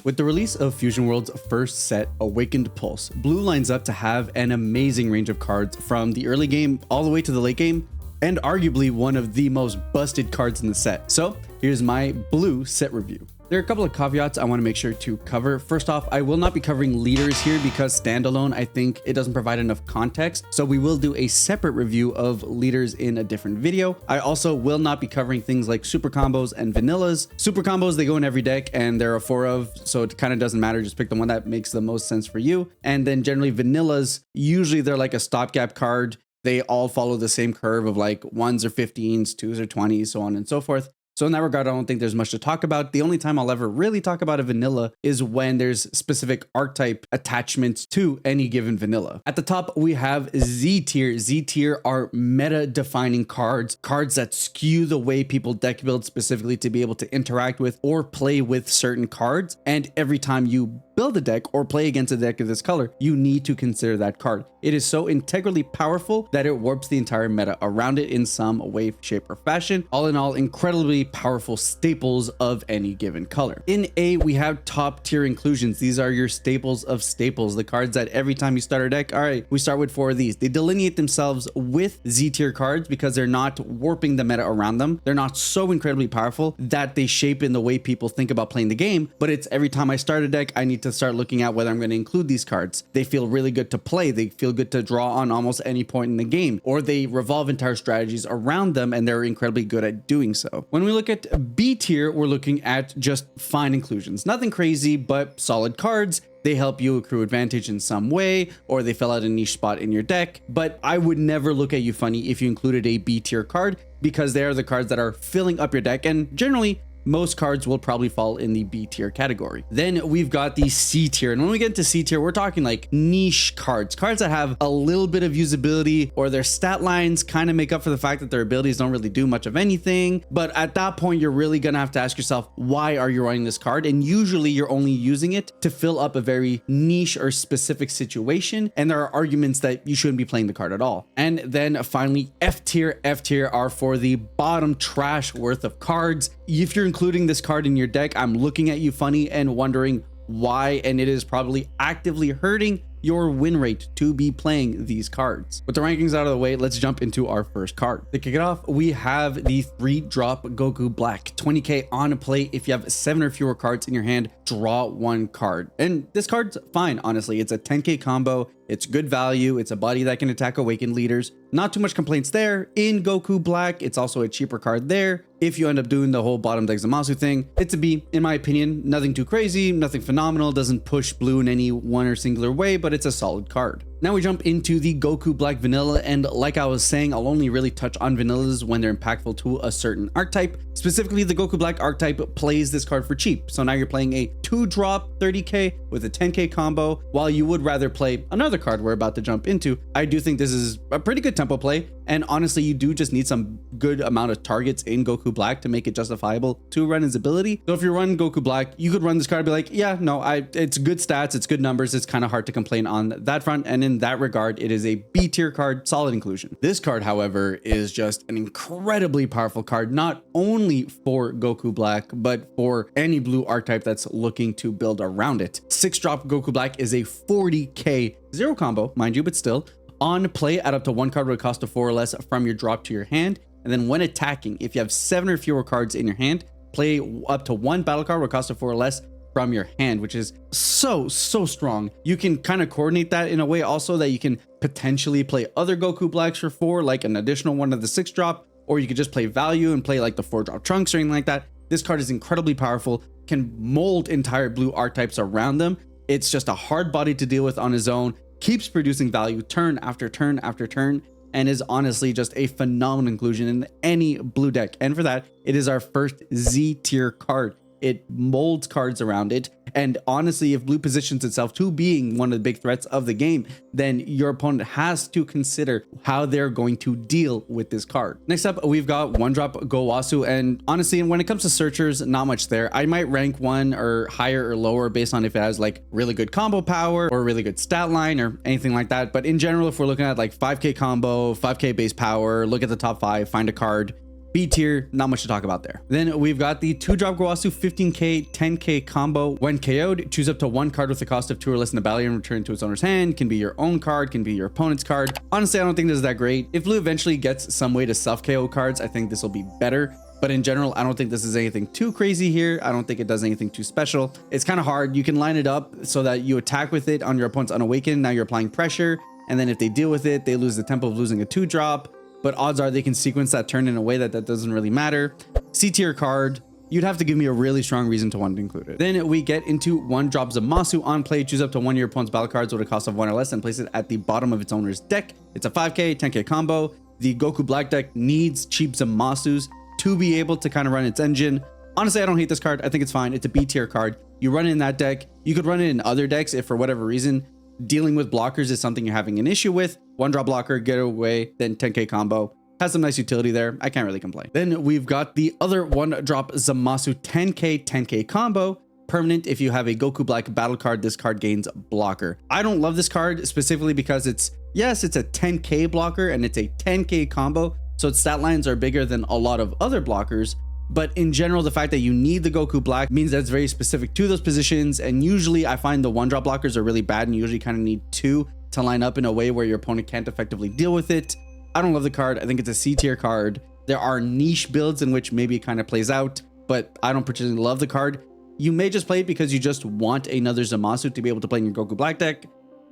With the release of Fusion World's first set, Awakened Pulse, Blue lines up to have an amazing range of cards from the early game all the way to the late game, and arguably one of the most busted cards in the set. So here's my Blue set review. There are a couple of caveats I want to make sure to cover. First off, I will not be covering leaders here because standalone, I think it doesn't provide enough context. So we will do a separate review of leaders in a different video. I also will not be covering things like super combos and vanillas. Super combos, they go in every deck and there are 4 of, so it kind of doesn't matter. Just pick the one that makes the most sense for you. And then generally vanillas, usually they're like a stopgap card. They all follow the same curve of like 1s or 15s, 2s or 20s, so on and so forth. So in that regard, I don't think there's much to talk about. The only time I'll ever really talk about a vanilla is when there's specific archetype attachments to any given vanilla. At the top, we have Z tier. Z tier are meta defining cards that skew the way people deck build specifically to be able to interact with or play with certain cards. And every time you build a deck or play against a deck of this color, you need to consider that card. It is so integrally powerful that it warps the entire meta around it in some way, shape, or fashion. All in all, incredibly powerful staples of any given color. In A, we have top tier inclusions. These are your staples of staples, the cards that every time you start a deck, all right, we start with 4 of these. They delineate themselves with Z tier cards because they're not warping the meta around them. They're not so incredibly powerful that they shape in the way people think about playing the game, but it's every time I start a deck, I need to start looking at whether I'm going to include these cards. They feel really good to play. They feel good to draw on almost any point in the game, or they revolve entire strategies around them and they're incredibly good at doing so. When we look at B tier, we're looking at just fine inclusions. Nothing crazy, but solid cards. They help you accrue advantage in some way, or they fill out a niche spot in your deck. But I would never look at you funny if you included a B tier card, because they are the cards that are filling up your deck, and generally most cards will probably fall in the B tier category. Then we've got the C tier. And when we get into C tier, we're talking like niche cards that have a little bit of usability, or their stat lines kind of make up for the fact that their abilities don't really do much of anything. But at that point, you're really gonna have to ask yourself, why are you running this card? And usually you're only using it to fill up a very niche or specific situation. And there are arguments that you shouldn't be playing the card at all. And then finally, F tier. F tier are for the bottom trash worth of cards. If you're including this card in your deck, I'm looking at you funny and wondering why, and it is probably actively hurting your win rate to be playing these cards. With the rankings out of the way, let's jump into our first card. To kick it off, we have the 3-drop Goku Black. 20k on play. If you have 7 or fewer cards in your hand, draw 1 card. And this card's fine, honestly. It's a 10k combo. It's good value. It's a body that can attack awakened leaders. Not too much complaints there. In Goku Black, it's also a cheaper card there. If you end up doing the whole bottom deck Zamasu thing, it's a B, in my opinion. Nothing too crazy, nothing phenomenal. Doesn't push blue in any one or singular way, but it's a solid card. Now we jump into the Goku Black Vanilla, and like I was saying, I'll only really touch on vanillas when they're impactful to a certain archetype. Specifically, the Goku Black archetype plays this card for cheap. So now you're playing a 2-drop 30k with a 10k combo, while you would rather play another card we're about to jump into. I do think this is a pretty good tempo play, and honestly, you do just need some good amount of targets in Goku Black to make it justifiable to run his ability. So if you run Goku Black, you could run this card and be like, yeah, no, it's good stats, it's good numbers, it's kind of hard to complain on that front, and in that regard, it is a B tier card, solid inclusion. This card, however, is just an incredibly powerful card, not only for Goku Black, but for any blue archetype that's looking to build around it. 6-drop Goku Black is a 40k 0 combo, mind you, but still. On play, add up to 1 card with a cost of 4 or less from your drop to your hand. And then when attacking, if you have 7 or fewer cards in your hand, play up to 1 battle card with a cost of 4 or less from your hand, which is so strong. You can kind of coordinate that in a way also that you can potentially play other Goku Blacks for 4, like an additional one of the 6-drop, or you could just play value and play like the 4-drop Trunks or anything like that. This card is incredibly powerful, can mold entire blue archetypes around them. It's just a hard body to deal with on his own, keeps producing value turn after turn after turn, and is honestly just a phenomenal inclusion in any blue deck. And for that, it is our first Z tier card. It molds cards around it. And honestly, if blue positions itself to being one of the big threats of the game, then your opponent has to consider how they're going to deal with this card. Next up, we've got 1-drop Gowasu. And honestly, when it comes to searchers, not much there. I might rank one or higher or lower based on if it has like really good combo power or really good stat line or anything like that. But in general, if we're looking at like 5k combo, 5k base power, look at the top 5, find a card, B tier, not much to talk about there. Then we've got the 2-drop Gowasu 15k, 10k combo. When KO'd, choose up to 1 card with the cost of 2 or less in the value and return it to its owner's hand. Can be your own card, can be your opponent's card. Honestly, I don't think this is that great. If blue eventually gets some way to self KO cards, I think this will be better. But in general, I don't think this is anything too crazy here. I don't think it does anything too special. It's kind of hard. You can line it up so that you attack with it on your opponent's unawakened. Now you're applying pressure. And then if they deal with it, they lose the tempo of losing a 2-drop. But odds are they can sequence that turn in a way that doesn't really matter. C tier card. You'd have to give me a really strong reason to want to include it. Then we get into 1-drop Zamasu. On play, choose up to 1 of your opponent's battle cards with a cost of 1 or less and place it at the bottom of its owner's deck. It's a 5k, 10k combo. The Goku Black deck needs cheap Zamasus to be able to kind of run its engine. Honestly, I don't hate this card. I think it's fine. It's a B tier card. You run it in that deck. You could run it in other decks if for whatever reason dealing with blockers is something you're having an issue with. 1-drop blocker, get away, then 10k combo. Has some nice utility there. I can't really complain. Then we've got the other 1-drop Zamasu 10k combo. Permanent. If you have a Goku Black battle card, this card gains blocker. I don't love this card specifically because it's a 10k blocker and it's a 10k combo. So its stat lines are bigger than a lot of other blockers. But in general, the fact that you need the Goku Black means that it's very specific to those positions. And usually I find the 1-drop blockers are really bad and you usually kind of need 2 to line up in a way where your opponent can't effectively deal with it. I don't love the card. I think it's a C tier card. There are niche builds in which maybe it kind of plays out, but I don't particularly love the card. You may just play it because you just want another Zamasu to be able to play in your Goku Black deck.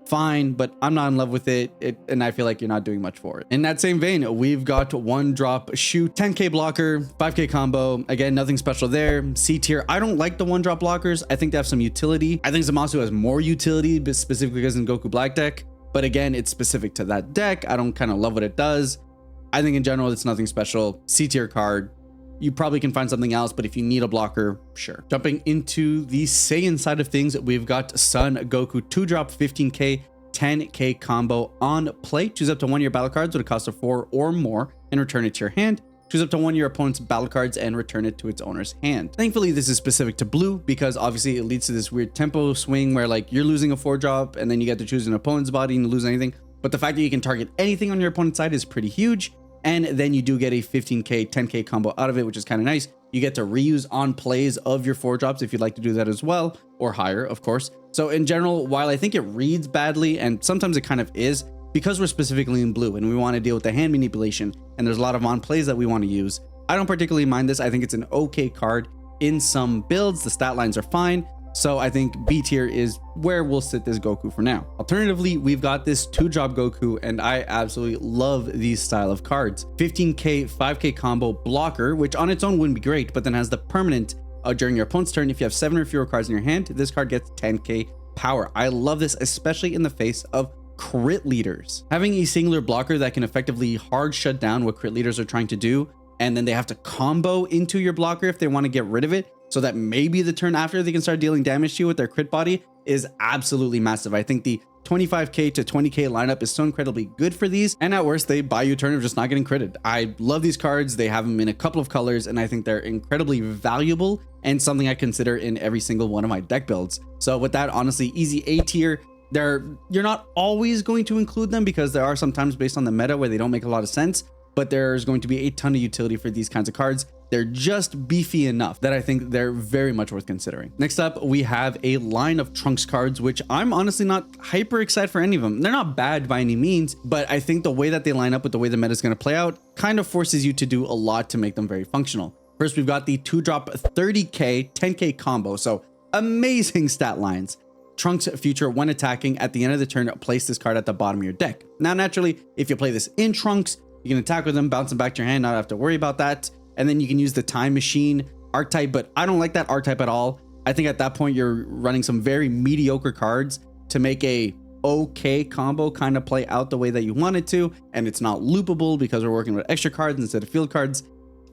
Fine, but I'm not in love with it, and I feel like you're not doing much for it. In that same vein, we've got 1-drop Shoot, 10k blocker, 5k combo. Again, nothing special there. C tier. I don't like the 1-drop blockers. I think they have some utility. I think Zamasu has more utility, but specifically because in Goku Black deck. But again, it's specific to that deck. I don't kind of love what it does. I think in general, it's nothing special. C tier card. You probably can find something else, but if you need a blocker, sure. Jumping into the Saiyan side of things, we've got Son Goku 2-drop 15k, 10k combo. On play, choose up to 1 of your battle cards with a cost of 4 or more and return it to your hand. Choose up to 1 of your opponent's battle cards and return it to its owner's hand. Thankfully, this is specific to blue because obviously it leads to this weird tempo swing where like you're losing a 4-drop and then you get to choose an opponent's body and lose anything. But the fact that you can target anything on your opponent's side is pretty huge. And then you do get a 15k, 10k combo out of it, which is kind of nice. You get to reuse on plays of your 4-drops if you'd like to do that as well, or higher, of course. So in general, while I think it reads badly, and sometimes it kind of is, because we're specifically in blue and we want to deal with the hand manipulation, and there's a lot of on plays that we want to use, I don't particularly mind this. I think it's an okay card in some builds. The stat lines are fine. So I think B tier is where we'll sit this Goku for now. Alternatively, we've got this 2-drop Goku, and I absolutely love these style of cards. 15k, 5k combo blocker, which on its own wouldn't be great, but then has the permanent during your opponent's turn. If you have 7 or fewer cards in your hand, this card gets 10k power. I love this, especially in the face of crit leaders. Having a singular blocker that can effectively hard shut down what crit leaders are trying to do, and then they have to combo into your blocker if they want to get rid of it, so that maybe the turn after they can start dealing damage to you with their crit body, is absolutely massive. I think the 25k to 20k lineup is so incredibly good for these, and at worst they buy you a turn of just not getting critted. I love these cards. They have them in a couple of colors, and I think they're incredibly valuable and something I consider in every single one of my deck builds. So with that, honestly, easy A tier. You're not always going to include them because there are sometimes based on the meta where they don't make a lot of sense, but there's going to be a ton of utility for these kinds of cards. They're just beefy enough that I think they're very much worth considering. Next up, we have a line of Trunks cards, which I'm honestly not hyper excited for any of them. They're not bad by any means, but I think the way that they line up with the way the meta is going to play out kind of forces you to do a lot to make them very functional. First, we've got the 2-drop 30k, 10k combo. So amazing stat lines. Trunks feature when attacking at the end of the turn, place this card at the bottom of your deck. Now, naturally, if you play this in Trunks, you can attack with them, bounce them back to your hand, not have to worry about that. And then you can use the time machine archetype, but I don't like that archetype at all. I think at that point you're running some very mediocre cards to make a okay combo kind of play out the way that you want it to, and it's not loopable because we're working with extra cards instead of field cards.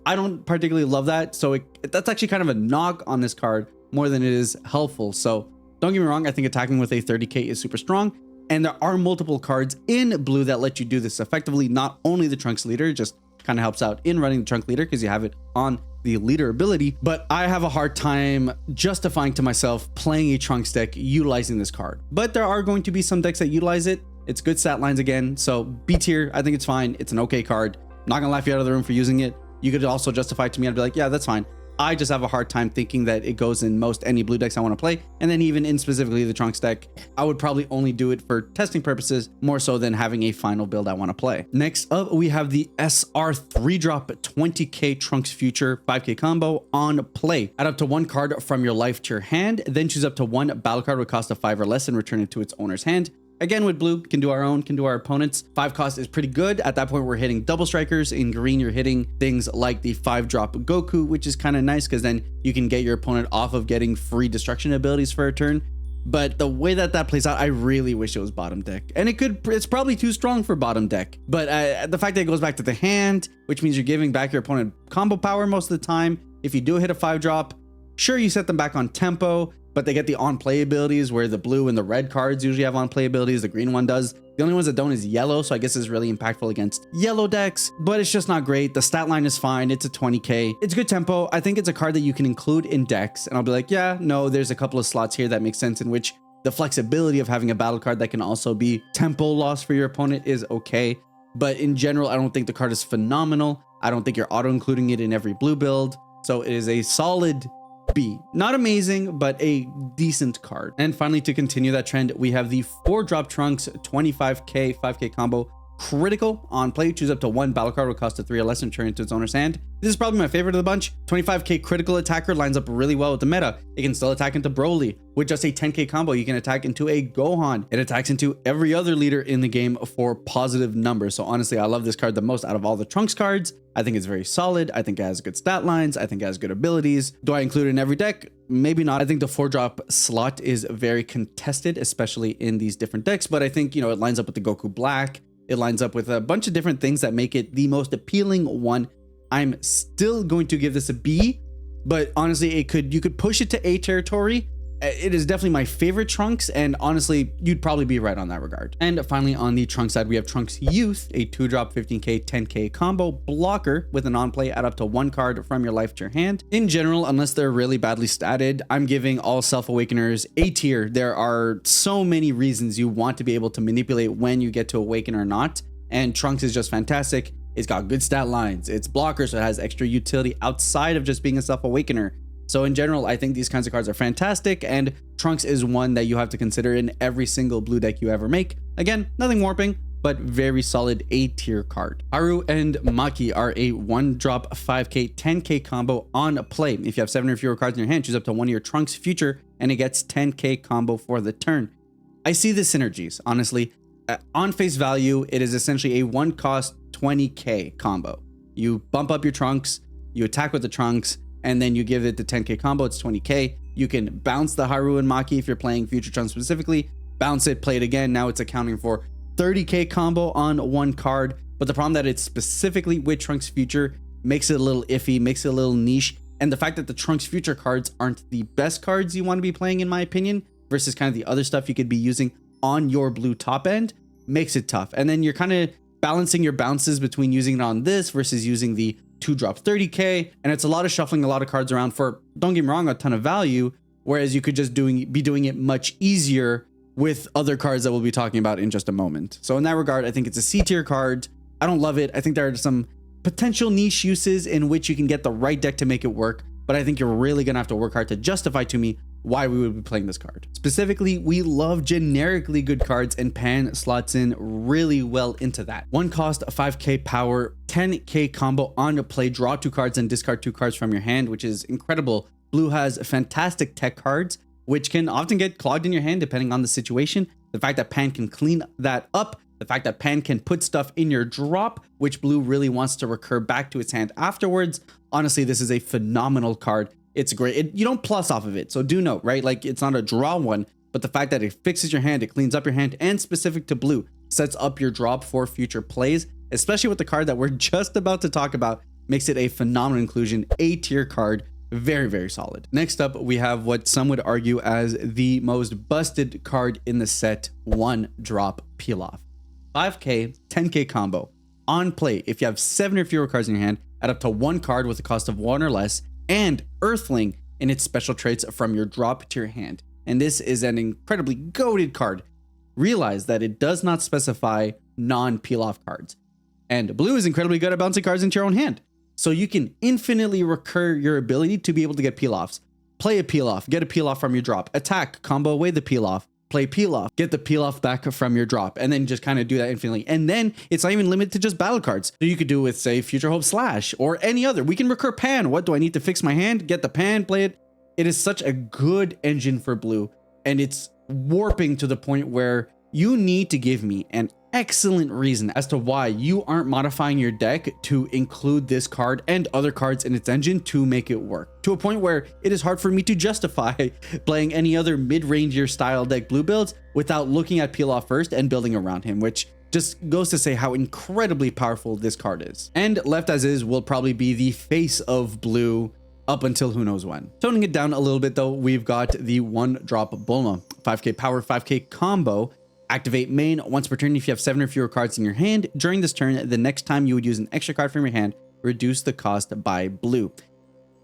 I don't particularly love that, so that's actually kind of a knock on this card more than it is helpful. So don't get me wrong, I think attacking with a 30k is super strong, and there are multiple cards in blue that let you do this effectively. Not only the Trunks leader, just kind of helps out in running the Trunk leader because you have it on the leader ability, but I have a hard time justifying to myself playing a Trunks deck utilizing this card. But there are going to be some decks that utilize it. It's good stat lines again, so B tier, I think it's fine. It's an okay card. Not gonna laugh you out of the room for using it, you could also justify it to me. I'd be like, yeah, that's fine. I just have a hard time thinking that it goes in most any blue decks I want to play. And then even in specifically the Trunks deck, I would probably only do it for testing purposes more so than having a final build I want to play. Next up, we have the SR 3-drop 20k Trunks Future 5k combo on play. Add up to 1 card from your life to your hand, then choose up to 1 battle card with cost of 5 or less and return it to its owner's hand. Again, with blue, can do our own, can do our opponents. 5 cost is pretty good. At that point, we're hitting double strikers. In green, you're hitting things like the 5-drop Goku, which is kind of nice because then you can get your opponent off of getting free destruction abilities for a turn. But the way that plays out, I really wish it was bottom deck. And it's probably too strong for bottom deck. But the fact that it goes back to the hand, which means you're giving back your opponent combo power most of the time. If you do hit a 5-drop, sure, you set them back on tempo, but they get the on-play abilities where the blue and the red cards usually have on-play abilities. The green one does. The only ones that don't is yellow, so I guess it's really impactful against yellow decks, but it's just not great. The stat line is fine. It's a 20k. It's good tempo. I think it's a card that you can include in decks, and I'll be like, yeah, no, there's a couple of slots here that make sense in which the flexibility of having a battle card that can also be tempo loss for your opponent is okay. But in general, I don't think the card is phenomenal. I don't think you're auto-including it in every blue build, so it is a solid B. Not amazing, but a decent card. And finally, to continue that trend, we have the 4-drop Trunks 25k 5k combo critical on play. Choose up to 1 battle card with cost of 3 or less and turn into its owner's hand. This is probably my favorite of the bunch. 25k critical attacker lines up really well with the meta. It can still attack into Broly. With just a 10k combo, you can attack into a Gohan. It attacks into every other leader in the game for positive numbers. So honestly, I love this card the most out of all the Trunks cards. I think it's very solid. I think it has good stat lines. I think it has good abilities. Do I include it in every deck? Maybe not. I think the 4-drop slot is very contested, especially in these different decks. But I think, you know, it lines up with the Goku Black. It lines up with a bunch of different things that make it the most appealing one. I'm still going to give this a B, but honestly, you could push it to A territory. It is definitely my favorite Trunks, and honestly, you'd probably be right on that regard. And finally, on the Trunks side, we have Trunks Youth, a 2-drop 15k 10k combo blocker with an on-play add up to 1 card from your life to your hand. In general, unless they're really badly statted, I'm giving all Self-Awakeners A tier. There are so many reasons you want to be able to manipulate when you get to awaken or not, and Trunks is just fantastic. It's got good stat lines. It's blocker, so it has extra utility outside of just being a Self-Awakener. So in general, I think these kinds of cards are fantastic, and Trunks is one that you have to consider in every single blue deck you ever make. Again, nothing warping, but very solid A tier card. Haru and Maki are a 1-drop 5k 10k combo on play. If you have 7 or fewer cards in your hand, choose up to 1 of your Trunks Future and it gets 10k combo for the turn. I see the synergies, honestly. On face value, it is essentially a 1-cost 20k combo. You bump up your Trunks, you attack with the Trunks, and then you give it the 10k combo. It's 20k. You can bounce the Haru and Maki if you're playing Future Trunks specifically, bounce it, play it again. Now it's accounting for 30k combo on 1 card. But the problem that it's specifically with Trunks Future makes it a little iffy, makes it a little niche. And the fact that the Trunks Future cards aren't the best cards you want to be playing, in my opinion, versus kind of the other stuff you could be using on your blue top end, makes it tough. And then you're kind of balancing your bounces between using it on this versus using the 2-drop 30k, and it's a lot of shuffling a lot of cards around for, don't get me wrong, a ton of value, whereas you could just be doing it much easier with other cards that we'll be talking about in just a moment. So in that regard, I think it's a C tier card. I don't love it. I think there are some potential niche uses in which you can get the right deck to make it work, but I think you're really gonna have to work hard to justify to me why we would be playing this card. Specifically, we love generically good cards, and Pan slots in really well into that. 1 cost, 5k power, 10k combo on play, draw 2 cards and discard 2 cards from your hand, which is incredible. Blue has fantastic tech cards, which can often get clogged in your hand depending on the situation. The fact that Pan can clean that up, the fact that Pan can put stuff in your drop, which blue really wants to recur back to its hand afterwards. Honestly, this is a phenomenal card. It's great. You don't plus off of it, so do note, right? Like, it's not a draw one, but the fact that it fixes your hand, it cleans up your hand, and specific to blue, sets up your drop for future plays, especially with the card that we're just about to talk about, makes it a phenomenal inclusion. A tier card. Very, very solid. Next up, we have what some would argue as the most busted card in the set, 1-drop Pilaf. 5k, 10k combo. On play, if you have 7 or fewer cards in your hand, add up to 1 card with a cost of 1 or less, and Earthling in its special traits from your drop to your hand. And this is an incredibly goated card. Realize that it does not specify non-Pilaf cards. And blue is incredibly good at bouncing cards into your own hand. So you can infinitely recur your ability to be able to get peel-offs. Play a peel-off, get a peel-off from your drop, attack, combo away the peel-off, play peel-off, get the peel-off back from your drop, and then just kind of do that infinitely. And then it's not even limited to just battle cards. So you could do it with, say, Future Hope Slash or any other. We can recur Pan. What do I need to fix my hand? Get the Pan, play it. It is such a good engine for blue, and it's warping to the point where you need to give me an excellent reason as to why you aren't modifying your deck to include this card and other cards in its engine to make it work, to a point where it is hard for me to justify playing any other mid-rangier style deck blue builds without looking at peel off first and building around him, which just goes to say how incredibly powerful this card is. And left as is will probably be the face of blue up until who knows when. Toning it down a little bit though, we've got the 1-drop Bulma, 5k power, 5k combo. Activate main once per turn if you have 7 or fewer cards in your hand. During this turn, the next time you would use an extra card from your hand, reduce the cost by blue.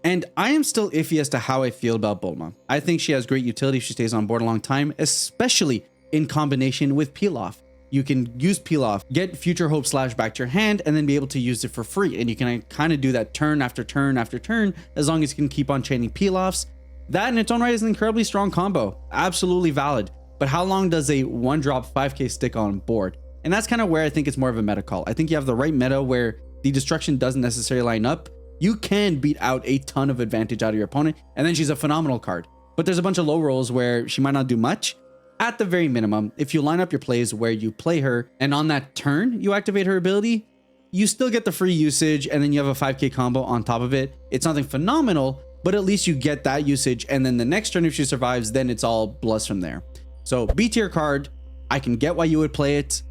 And I am still iffy as to how I feel about Bulma. I think she has great utility if she stays on board a long time, especially in combination with Peel Off. You can use Peel Off, get Future Hope Slash back to your hand, and then be able to use it for free. And you can kind of do that turn after turn after turn, as long as you can keep on chaining Peel Offs. That in its own right is an incredibly strong combo. Absolutely valid. But how long does a 1-drop 5k stick on board? And that's kind of where I think it's more of a meta call. I think you have the right meta where the destruction doesn't necessarily line up. You can beat out a ton of advantage out of your opponent, and then she's a phenomenal card. But there's a bunch of low rolls where she might not do much. At the very minimum, if you line up your plays where you play her, and on that turn you activate her ability, you still get the free usage, and then you have a 5k combo on top of it. It's nothing phenomenal, but at least you get that usage, and then the next turn if she survives, then it's all bless from there. So B tier card, I can get why you would play it.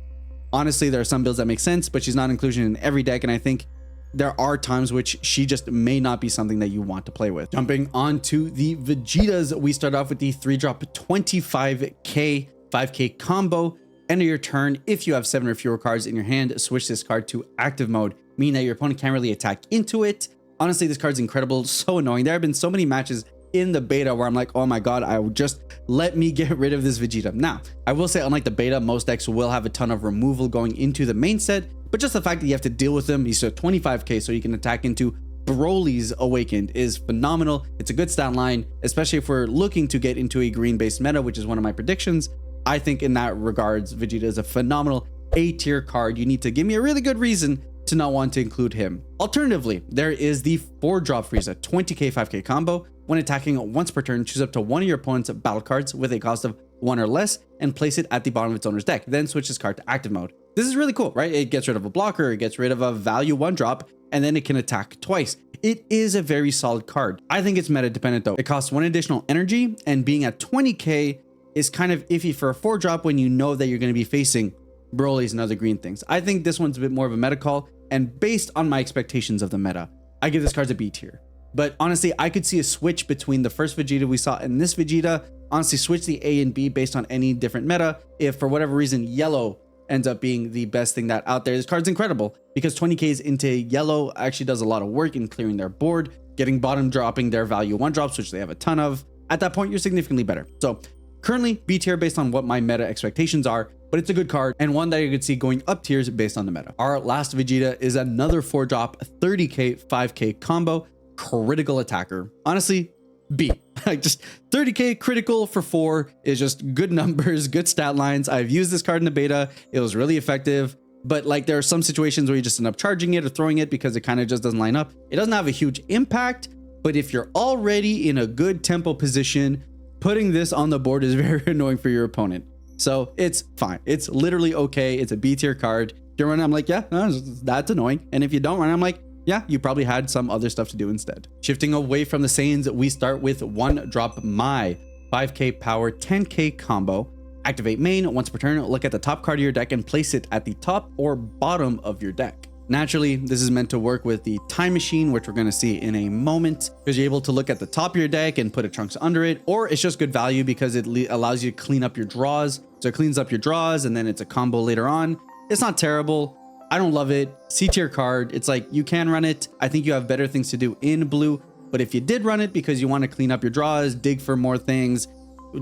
Honestly, there are some builds that make sense, but she's not inclusion in every deck, and I think there are times which she just may not be something that you want to play with. Jumping on to the Vegetas, we start off with the 3-drop 25k 5k combo. End of your turn, if you have 7 or fewer cards in your hand, switch this card to active mode, meaning that your opponent can't really attack into it. Honestly, this card's incredible, so annoying. There have been so many matches in the beta where I'm like, oh my god, I would just let me get rid of this Vegeta. Now, I will say, unlike the beta, most decks will have a ton of removal going into the main set, but just the fact that you have to deal with them, he's at 25k, so you can attack into Broly's Awakened is phenomenal. It's a good stat line, especially if we're looking to get into a green-based meta, which is one of my predictions. I think in that regards, Vegeta is a phenomenal A-tier card. You need to give me a really good reason to not want to include him. Alternatively, there is the 4-drop Frieza 20k 5k combo. When attacking once per turn, choose up to one of your opponent's battle cards with a cost of 1 or less and place it at the bottom of its owner's deck. Then switch this card to active mode. This is really cool, right? It gets rid of a blocker, it gets rid of a value 1-drop, and then it can attack twice. It is a very solid card. I think it's meta dependent though. It costs 1 additional energy, and being at 20k is kind of iffy for a 4-drop when you know that you're going to be facing Broly's and other green things. I think this one's a bit more of a meta call, and based on my expectations of the meta, I give this card a B tier. But honestly, I could see a switch between the first Vegeta we saw and this Vegeta. Honestly, switch the A and B based on any different meta. If for whatever reason yellow ends up being the best thing that out there, this card's incredible because 20k's into yellow actually does a lot of work in clearing their board, getting bottom dropping their value 1-drops, which they have a ton of. At that point, you're significantly better. So currently B tier based on what my meta expectations are, but it's a good card and one that you could see going up tiers based on the meta. Our last Vegeta is another 4-drop 30k 5k combo. Critical attacker. Honestly, B. Like just 30k critical for 4 is just good numbers, good stat lines. I've used this card in the beta. It was really effective, but like there are some situations where you just end up charging it or throwing it because it kind of just doesn't line up. It doesn't have a huge impact, but if you're already in a good tempo position, putting this on the board is very annoying for your opponent. So it's fine. It's literally okay. It's a B tier card. If you run it, I'm like, yeah, no, that's annoying. And if you don't run it, I'm like, yeah, you probably had some other stuff to do instead. Shifting away from the Saiyans, we start with 1-drop Mai 5k power 10k combo. Activate main once per turn, look at the top card of your deck and place it at the top or bottom of your deck. Naturally, this is meant to work with the time machine, which we're going to see in a moment, because you're able to look at the top of your deck and put a trunks under it, or it's just good value because it allows you to clean up your draws. So it cleans up your draws and then it's a combo later on. It's not terrible. I don't love it. C tier card. It's like you can run it. I think you have better things to do in blue, but if you did run it because you want to clean up your draws, dig for more things,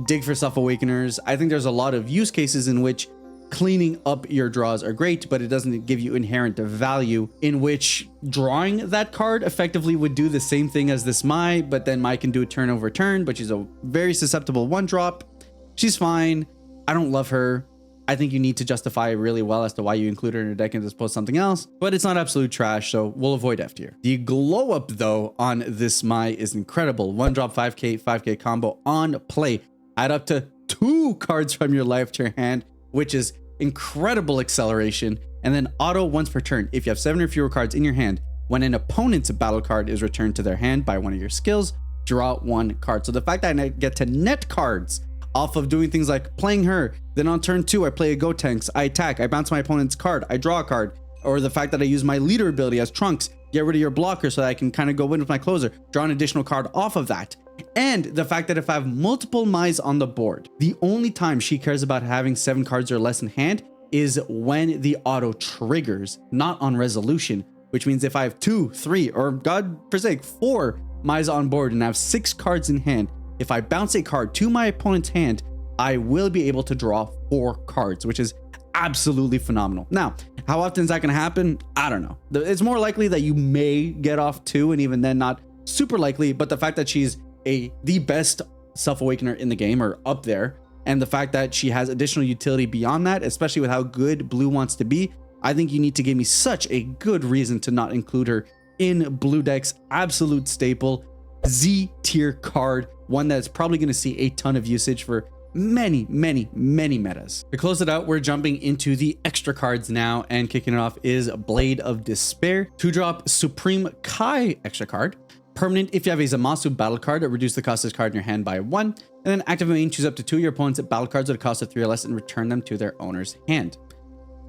dig for self awakeners, I think there's a lot of use cases in which cleaning up your draws are great, but it doesn't give you inherent value, in which drawing that card effectively would do the same thing as this Mai, but then Mai can do a turn over turn, but she's a very susceptible one drop. She's fine. I don't love her. I think you need to justify really well as to why you include her in your deck and as opposed to something else, but it's not absolute trash, so we'll avoid F tier. The glow up though on this Mai is incredible. One drop 5k combo on play. Add up to 2 cards from your life to your hand, which is incredible acceleration. And then auto once per turn. If you have 7 or fewer cards in your hand, when an opponent's battle card is returned to their hand by one of your skills, draw 1 card. So the fact that I get to net cards off of doing things like playing her, then on turn 2 I play a Gotenks, I attack, I bounce my opponent's card, I draw a card, or the fact that I use my leader ability as Trunks, get rid of your blocker so that I can kind of go in with my closer, draw an additional card off of that. And the fact that if I have multiple Mais on the board, the only time she cares about having 7 cards or less in hand is when the auto triggers, not on resolution, which means if I have 2, 3, or God forsake 4 Mais on board and I have 6 cards in hand, if I bounce a card to my opponent's hand, I will be able to draw 4 cards, which is absolutely phenomenal. Now, how often is that going to happen? I don't know. It's more likely that you may get off 2, and even then not super likely, but the fact that she's the best self-awakener in the game, or up there, and the fact that she has additional utility beyond that, especially with how good blue wants to be, I think you need to give me such a good reason to not include her in blue decks. Absolute staple, Z tier card, one that's probably going to see a ton of usage for many metas. To close it out, we're jumping into the extra cards now, and kicking it off is Blade of Despair. 2-drop Supreme Kai extra card. Permanent, if you have a Zamasu battle card, reduce the cost of this card in your hand by 1, and then active main, choose up to 2 of your opponent's battle cards at a cost of 3 or less and return them to their owner's hand.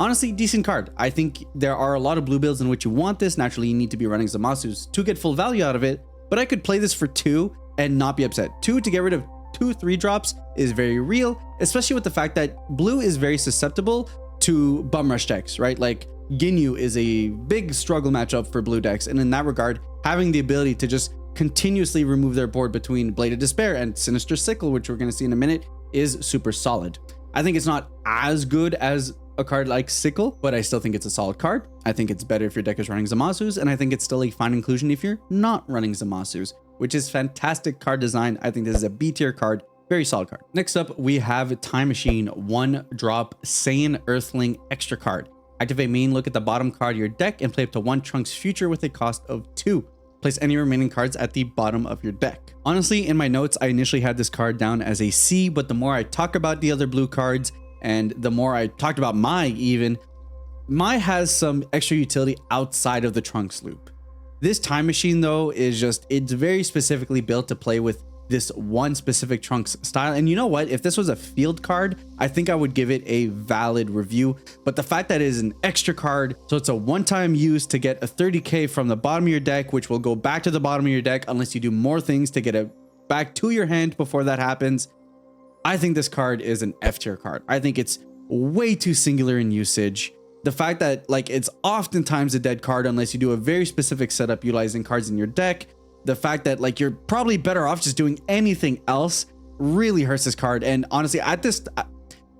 Honestly, decent card. I think there are a lot of blue builds in which you want this. Naturally, you need to be running Zamasus to get full value out of it, but I could play this for 2 and not be upset. 2 to get rid of 2 3-drops is very real, especially with the fact that blue is very susceptible to bum rush decks, right? Like Ginyu is a big struggle matchup for blue decks, and in that regard, having the ability to just continuously remove their board between Blade of Despair and Sinister Sickle, which we're going to see in a minute, is super solid. I think it's not as good as a card like Sickle, but I still think it's a solid card. I think it's better if your deck is running Zamasus, and I think it's still a fine inclusion if you're not running Zamasus, which is fantastic card design. I think this is a B tier card, very solid card. Next up, we have Time Machine, 1-drop Saiyan Earthling extra card. Activate main, look at the bottom card of your deck and play up to 1 Trunks Future with a cost of 2. Place any remaining cards at the bottom of your deck. Honestly, in my notes, I initially had this card down as a C, but the more I talk about the other blue cards and the more I talked about Mai even, Mai has some extra utility outside of the Trunks loop. This Time Machine though is just, it's very specifically built to play with this one specific Trunks style. And you know what? If this was a field card, I think I would give it a valid review. But the fact that it is an extra card, so it's a one-time use to get a 30k from the bottom of your deck, which will go back to the bottom of your deck unless you do more things to get it back to your hand before that happens. I think this card is an F tier card. I think it's way too singular in usage. The fact that like it's oftentimes a dead card unless you do a very specific setup utilizing cards in your deck. The fact that like you're probably better off just doing anything else really hurts this card. And honestly, at this,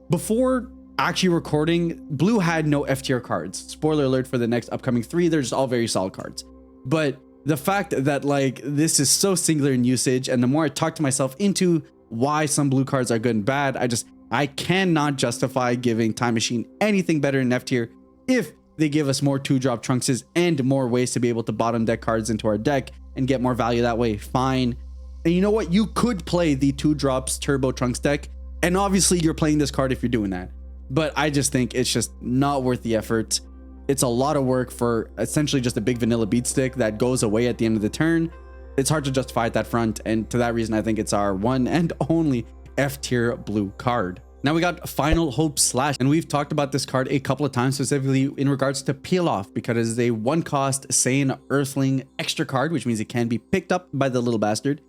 before actually recording, blue had no F tier cards. Spoiler alert for the next upcoming 3, they're just all very solid cards. But the fact that like this is so singular in usage, and the more I talk to myself into why some blue cards are good and bad, I cannot justify giving Time Machine anything better in F tier if they give us more 2-drop Trunkses and more ways to be able to bottom deck cards into our deck and get more value that way. Fine. And you know what? You could play the 2-drops Turbo Trunks deck, and obviously you're playing this card if you're doing that. But I just think it's just not worth the effort. It's a lot of work for essentially just a big vanilla beat stick that goes away at the end of the turn. It's hard to justify at that front, and to that reason, I think it's our one and only F tier blue card. Now we got Final Hope Slash, and we've talked about this card a couple of times, specifically in regards to Pilaf, because it is a 1-cost Saiyan Earthling extra card, which means it can be picked up by the little bastard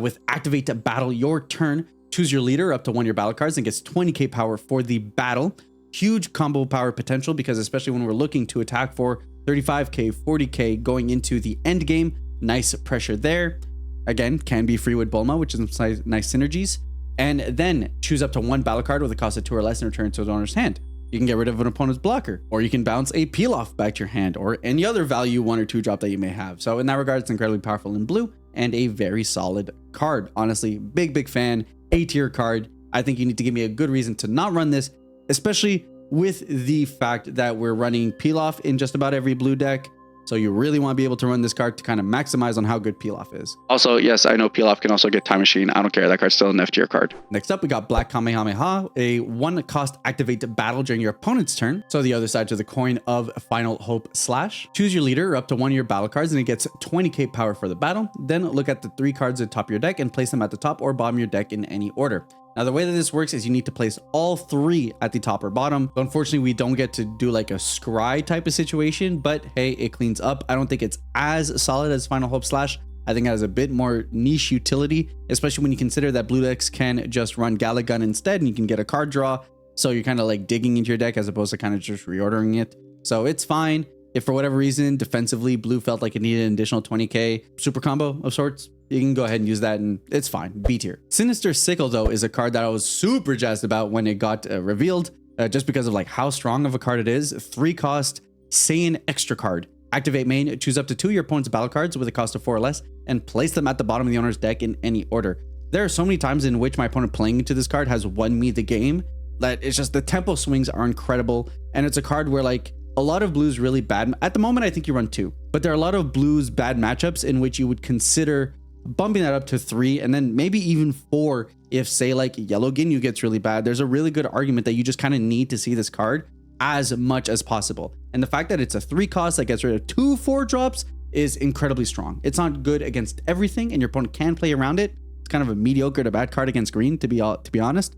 with Activate to Battle your turn. Choose your leader up to 1 of your battle cards and gets 20k power for the battle. Huge combo power potential, because especially when we're looking to attack for 35k, 40k going into the end game, nice pressure there. Again, can be free with Bulma, which is nice synergies. And then choose up to 1 battle card with a cost of 2 or less and return to its owner's hand. You can get rid of an opponent's blocker, or you can bounce a Pilaf back to your hand, or any other value 1 or 2 drop that you may have. So in that regard, it's incredibly powerful in blue and a very solid card. Honestly, big fan, A tier card. I think you need to give me a good reason to not run this, especially with the fact that we're running Pilaf in just about every blue deck. So you really want to be able to run this card to kind of maximize on how good Pilaf is. Also, yes, I know Pilaf can also get Time Machine. I don't care. That card's still an F tier card. Next up, we got Black Kamehameha, a 1-cost activate battle during your opponent's turn. So the other side to the coin of Final Hope Slash. Choose your leader up to 1 of your battle cards and it gets 20k power for the battle. Then look at the 3 cards at the top of your deck and place them at the top or bottom of your deck in any order. Now, the way that this works is you need to place all 3 at the top or bottom. So unfortunately, we don't get to do like a scry type of situation, but hey, it cleans up. I don't think it's as solid as Final Hope Slash. I think it has a bit more niche utility, especially when you consider that blue decks can just run Galagun instead and you can get a card draw. So you're kind of like digging into your deck as opposed to kind of just reordering it. So it's fine. If for whatever reason, defensively, blue felt like it needed an additional 20k super combo of sorts, you can go ahead and use that and it's fine, B tier. Sinister Sickle though is a card that I was super jazzed about when it got revealed, just because of like how strong of a card it is. 3-cost Saiyan extra card. Activate main, choose up to 2 of your opponent's battle cards with a cost of 4 or less and place them at the bottom of the owner's deck in any order. There are so many times in which my opponent playing into this card has won me the game that it's just the tempo swings are incredible. And it's a card where like a lot of blues really bad. At the moment, I think you run 2, but there are a lot of blues bad matchups in which you would consider bumping that up to 3 and then maybe even 4 if say like Yellow Ginyu gets really bad. There's a really good argument that you just kind of need to see this card as much as possible. And the fact that it's a 3-cost that gets rid of 2 4-drops is incredibly strong. It's not good against everything and your opponent can play around it. It's kind of a mediocre to bad card against green, to be honest.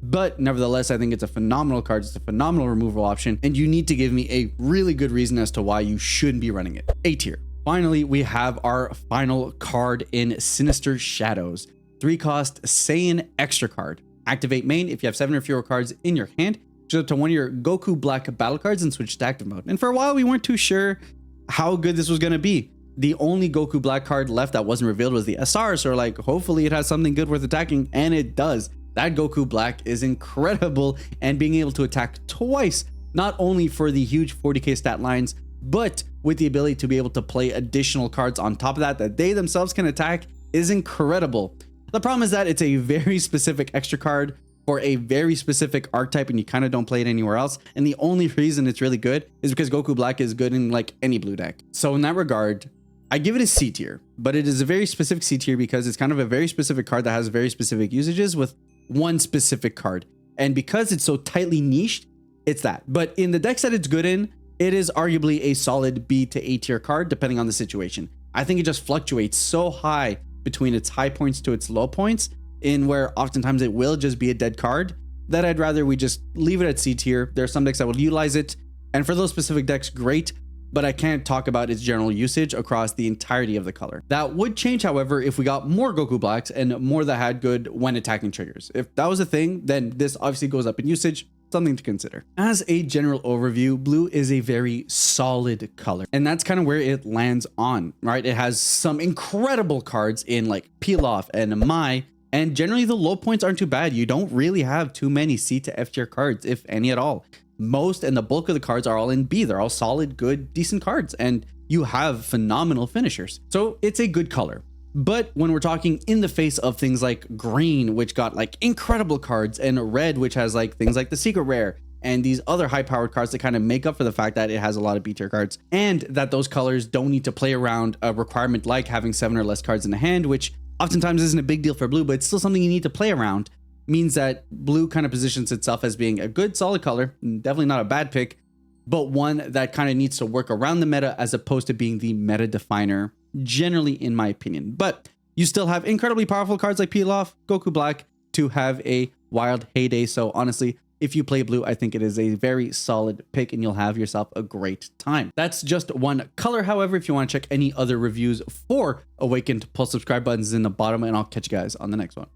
But nevertheless, I think it's a phenomenal card. It's a phenomenal removal option and you need to give me a really good reason as to why you shouldn't be running it. A tier. Finally, we have our final card in Sinister Shadows. 3-cost Saiyan extra card. Activate main if you have 7 or fewer cards in your hand. Choose up to 1 of your Goku Black battle cards and switch to active mode. And for a while, we weren't too sure how good this was going to be. The only Goku Black card left that wasn't revealed was the SR. So like, hopefully it has something good worth attacking, and it does. That Goku Black is incredible, and being able to attack twice, not only for the huge 40k stat lines, but with the ability to be able to play additional cards on top of that they themselves can attack is incredible. The problem is that it's a very specific extra card for a very specific archetype and you kind of don't play it anywhere else. And the only reason it's really good is because Goku Black is good in like any blue deck. So in that regard, I give it a C tier, but it is a very specific C tier because it's kind of a very specific card that has very specific usages with one specific card. And because it's so tightly niched, it's that. But in the decks that it's good in, it is arguably a solid B to A tier card, depending on the situation. I think it just fluctuates so high between its high points to its low points, in where oftentimes it will just be a dead card, that I'd rather we just leave it at C tier. There are some decks that will utilize it, and for those specific decks, great, but I can't talk about its general usage across the entirety of the color. That would change, however, if we got more Goku Blacks and more that had good when attacking triggers. If that was a thing, then this obviously goes up in usage. Something to consider. As a general overview, blue is a very solid color, and that's kind of where it lands on, right? It has some incredible cards in like Pilaf and Mai, and generally the low points aren't too bad. You don't really have too many C to F tier cards, if any at all. Most and the bulk of the cards are all in B. They're all solid, good, decent cards, and you have phenomenal finishers. So it's a good color. But when we're talking in the face of things like green, which got like incredible cards, and red, which has like things like the secret rare and these other high powered cards that kind of make up for the fact that it has a lot of B tier cards, and that those colors don't need to play around a requirement like having 7 or less cards in the hand, which oftentimes isn't a big deal for blue, but it's still something you need to play around, means that blue kind of positions itself as being a good solid color, definitely not a bad pick, but one that kind of needs to work around the meta as opposed to being the meta definer, generally, in my opinion. But you still have incredibly powerful cards like Pilaf, Goku Black to have a wild heyday. So honestly, if you play blue, I think it is a very solid pick and you'll have yourself a great time. That's just one color. However, if you want to check any other reviews for Awakened, pull subscribe buttons in the bottom, and I'll catch you guys on the next one.